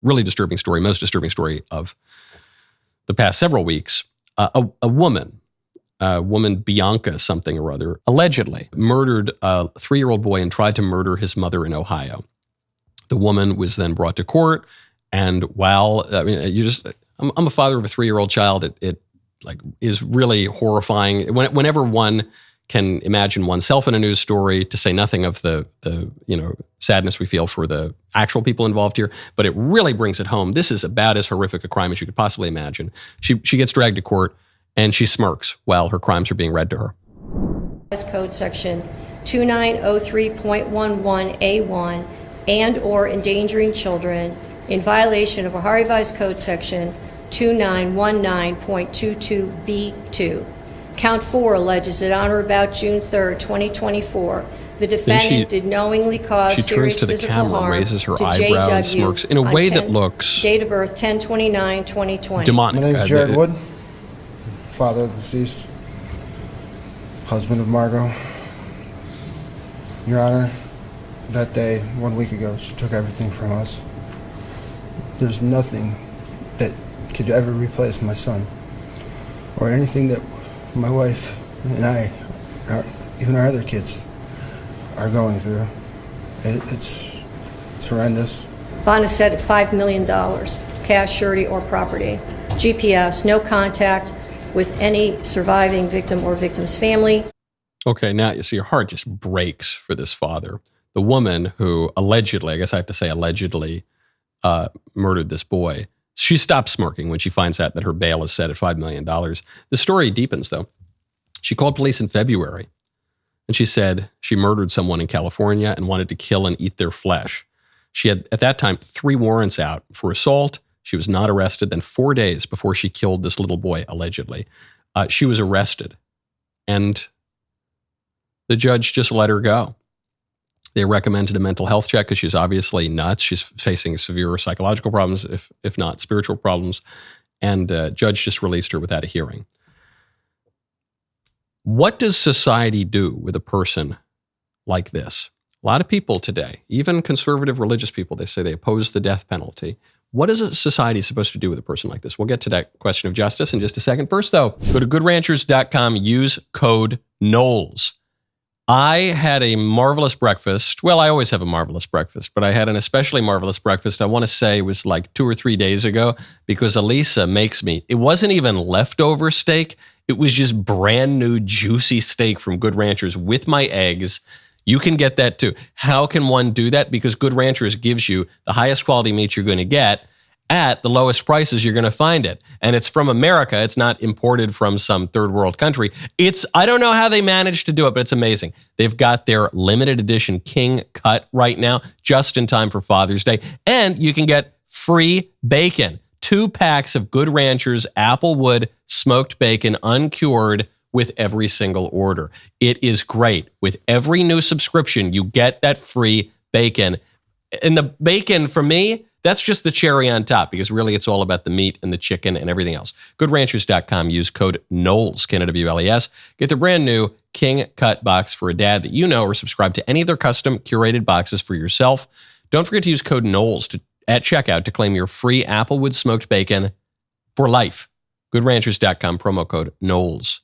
really disturbing story, most disturbing story of the past several weeks. A woman, Bianca something or other, allegedly murdered a 3-year-old boy and tried to murder his mother in Ohio. The woman was then brought to court, and I'm a father of a 3-year-old child. It is really horrifying. Whenever one can imagine oneself in a news story, to say nothing of the sadness we feel for the actual people involved here, but it really brings it home. This is about as horrific a crime as you could possibly imagine. She gets dragged to court and she smirks while her crimes are being read to her. Code section 2903.11A1 and or endangering children in violation of Ohio Revised Code section 2919.22B2. Count 4 alleges that on or about June 3rd, 2024, the defendant did knowingly cause serious physical harm. She turns to the camera, raises her eyebrow, and smirks in a way that looks... Date of birth 10/29/2020. Demonic. My name is Jared Wood, father of the deceased, husband of Margot. Your Honor, that day, 1 week ago, she took everything from us. There's nothing that could ever replace my son, or anything that my wife and I, even our other kids, are going through. It's horrendous. Bond is set at $5 million, cash, surety, or property. GPS, no contact with any surviving victim or victim's family. Okay, now, so your heart just breaks for this father. The woman who allegedly, I guess I have to say allegedly, murdered this boy, she stops smirking when she finds out that her bail is set at $5 million. The story deepens, though. She called police in February, and she said she murdered someone in California and wanted to kill and eat their flesh. She had, at that time, 3 warrants out for assault. She was not arrested. Then 4 days before she killed this little boy, allegedly, she was arrested. And the judge just let her go. They recommended a mental health check because she's obviously nuts. She's facing severe psychological problems, if not spiritual problems. And judge just released her without a hearing. What does society do with a person like this? A lot of people today, even conservative religious people, they say they oppose the death penalty. What is a society supposed to do with a person like this? We'll get to that question of justice in just a second. First, though, go to goodranchers.com, use code Knowles. I had a marvelous breakfast. Well, I always have a marvelous breakfast, but I had an especially marvelous breakfast. I want to say it was like 2 or 3 days ago because Elisa makes me. It wasn't even leftover steak. It was just brand new juicy steak from Good Ranchers with my eggs. You can get that too. How can one do that? Because Good Ranchers gives you the highest quality meat you're going to get at the lowest prices you're going to find it. And it's from America. It's not imported from some third world country. I don't know how they managed to do it, but it's amazing. They've got their limited edition King Cut right now, just in time for Father's Day. And you can get free bacon. 2 packs of Good Ranchers Applewood smoked bacon, uncured, with every single order. It is great. With every new subscription, you get that free bacon. And the bacon, for me, that's just the cherry on top, because really it's all about the meat and the chicken and everything else. GoodRanchers.com. Use code Knowles, K-N-O-W-L-E-S. Get their brand new King Cut box for a dad that you know, or subscribe to any of their custom curated boxes for yourself. Don't forget to use code Knowles at checkout to claim your free Applewood smoked bacon for life. GoodRanchers.com, promo code Knowles.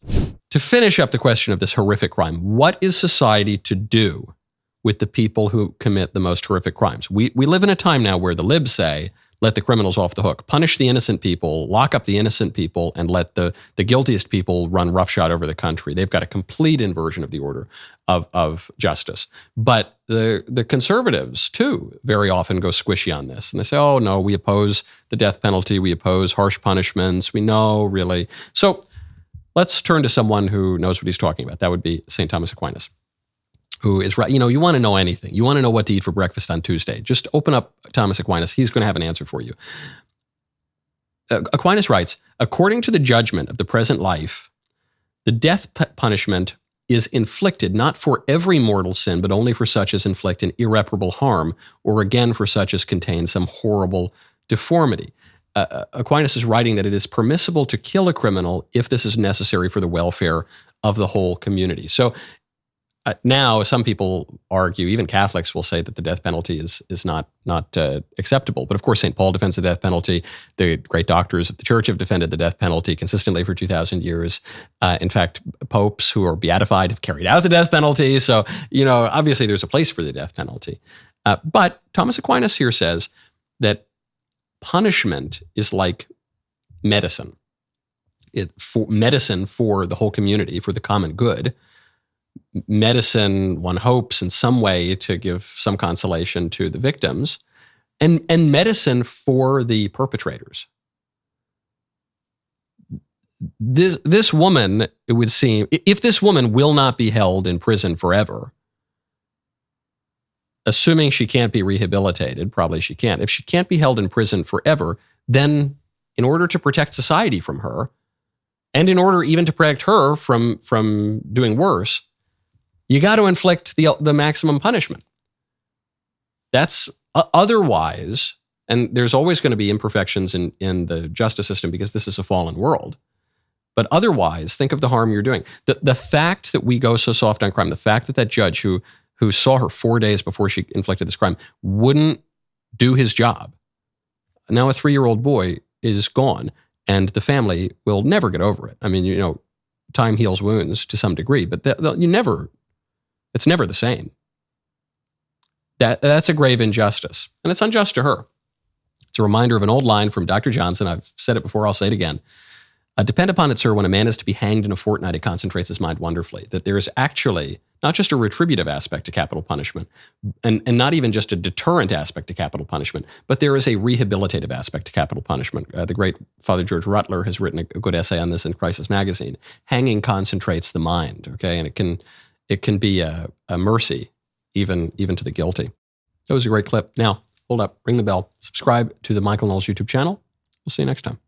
To finish up the question of this horrific crime, what is society to do with the people who commit the most horrific crimes? We live in a time now where the libs say, let the criminals off the hook, punish the innocent people, lock up the innocent people, and let the guiltiest people run roughshod over the country. They've got a complete inversion of the order of justice. But the conservatives, too, very often go squishy on this. And they say, oh, no, we oppose the death penalty. We oppose harsh punishments. We know, really. So let's turn to someone who knows what he's talking about. That would be St. Thomas Aquinas, who is right. You know, you want to know anything. You want to know what to eat for breakfast on Tuesday. Just open up Thomas Aquinas. He's going to have an answer for you. Aquinas writes, according to the judgment of the present life, the death punishment is inflicted not for every mortal sin, but only for such as inflict an irreparable harm, or again for such as contain some horrible deformity. Aquinas is writing that it is permissible to kill a criminal if this is necessary for the welfare of the whole community. So Now, some people argue, even Catholics will say that the death penalty is not acceptable. But of course, St. Paul defends the death penalty. The great doctors of the church have defended the death penalty consistently for 2,000 years. In fact, popes who are beatified have carried out the death penalty. So, obviously there's a place for the death penalty. But Thomas Aquinas here says that punishment is like medicine. Medicine for the whole community, for the common good. Medicine, one hopes, in some way to give some consolation to the victims, and medicine for the perpetrators. This woman, it would seem, if this woman will not be held in prison forever, assuming she can't be rehabilitated, probably she can't. If she can't be held in prison forever, then in order to protect society from her, and in order even to protect her from doing worse, you got to inflict the maximum punishment. That's otherwise, and there's always going to be imperfections in the justice system because this is a fallen world. But otherwise, think of the harm you're doing. The fact that we go so soft on crime, the fact that judge who saw her 4 days before she inflicted this crime wouldn't do his job. Now a 3-year-old boy is gone, and the family will never get over it. I mean, time heals wounds to some degree, but it's never the same. That's a grave injustice, and it's unjust to her. It's a reminder of an old line from Dr. Johnson. I've said it before, I'll say it again. Depend upon it, sir, when a man is to be hanged in a fortnight, it concentrates his mind wonderfully. That there is actually not just a retributive aspect to capital punishment, and not even just a deterrent aspect to capital punishment, but there is a rehabilitative aspect to capital punishment. The great Father George Rutler has written a good essay on this in Crisis Magazine. Hanging concentrates the mind, okay? And it can be a mercy even to the guilty. That was a great clip. Now, hold up, ring the bell, subscribe to the Michael Knowles YouTube channel. We'll see you next time.